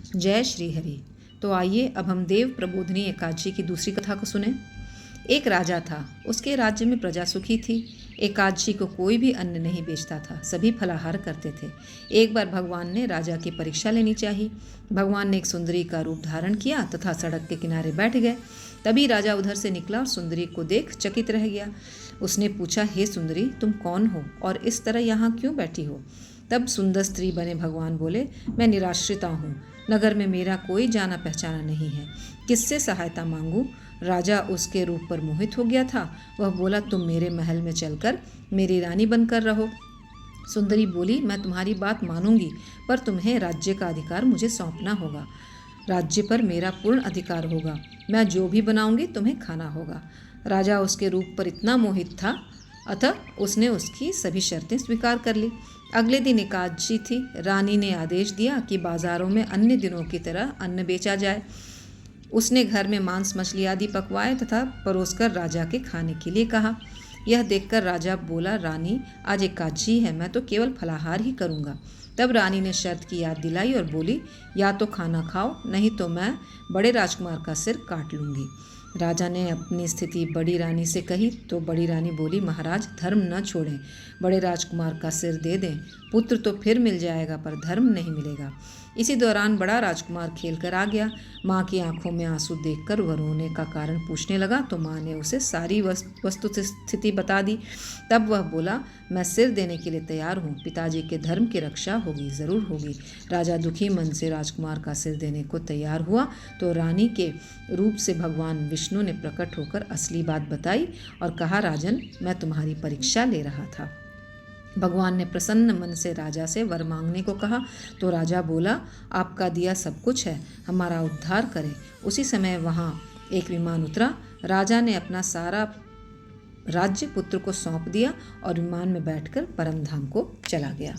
जय श्री हरि। तो आइए अब हम देव प्रबोधिनी एकादशी की दूसरी कथा को सुने। एक राजा था, उसके राज्य में प्रजा सुखी थी। एकादशी को कोई भी अन्न नहीं बेचता था, सभी फलाहार करते थे। एक बार भगवान ने राजा की परीक्षा लेनी चाहिए। भगवान ने एक सुंदरी का रूप धारण किया तथा सड़क के किनारे बैठ गए। तभी राजा उधर से निकला और सुंदरी को देख चकित रह गया। उसने पूछा, हे सुंदरी, तुम कौन हो और इस तरह यहाँ क्यों बैठी हो? तब सुंदर स्त्री बने भगवान बोले, मैं निराश्रिता हूँ, नगर में मेरा कोई जाना पहचाना नहीं है, किससे सहायता मांगूं? राजा उसके रूप पर मोहित हो गया था। वह बोला, तुम मेरे महल में चलकर मेरी रानी बनकर रहो। सुंदरी बोली, मैं तुम्हारी बात मानूंगी, पर तुम्हें राज्य का अधिकार मुझे सौंपना होगा। राज्य पर मेरा पूर्ण अधिकार होगा। मैं जो भी बनाऊंगी तुम्हें खाना होगा। राजा उसके रूप पर इतना मोहित था, अतः उसने उसकी सभी शर्तें स्वीकार कर ली। अगले दिन एकादशी थी। रानी ने आदेश दिया कि बाजारों में अन्य दिनों की तरह अन्न बेचा जाए। उसने घर में मांस मछली आदि पकवाए तथा परोसकर राजा के खाने के लिए कहा। यह देखकर राजा बोला, रानी, आज एकादशी है, मैं तो केवल फलाहार ही करूँगा। तब रानी ने शर्त की याद दिलाई और बोली, या तो खाना खाओ, नहीं तो मैं बड़े राजकुमार का सिर काट लूँगी। राजा ने अपनी स्थिति बड़ी रानी से कही तो बड़ी रानी बोली, महाराज, धर्म न छोड़ें, बड़े राजकुमार का सिर दे दें। पुत्र तो फिर मिल जाएगा पर धर्म नहीं मिलेगा। इसी दौरान बड़ा राजकुमार खेलकर आ गया। माँ की आंखों में आंसू देखकर वह रोने का कारण पूछने लगा तो माँ ने उसे सारी वस्तु स्थिति बता दी। तब वह बोला, मैं सिर देने के लिए तैयार हूँ, पिताजी के धर्म की रक्षा होगी, ज़रूर होगी। राजा दुखी मन से राजकुमार का सिर देने को तैयार हुआ तो रानी के रूप से भगवान विष्णु ने प्रकट होकर असली बात बताई और कहा, राजन, मैं तुम्हारी परीक्षा ले रहा था। भगवान ने प्रसन्न मन से राजा से वर मांगने को कहा तो राजा बोला, आपका दिया सब कुछ है, हमारा उद्धार करें। उसी समय वहाँ एक विमान उतरा। राजा ने अपना सारा राज्य पुत्र को सौंप दिया और विमान में बैठकर परमधाम को चला गया।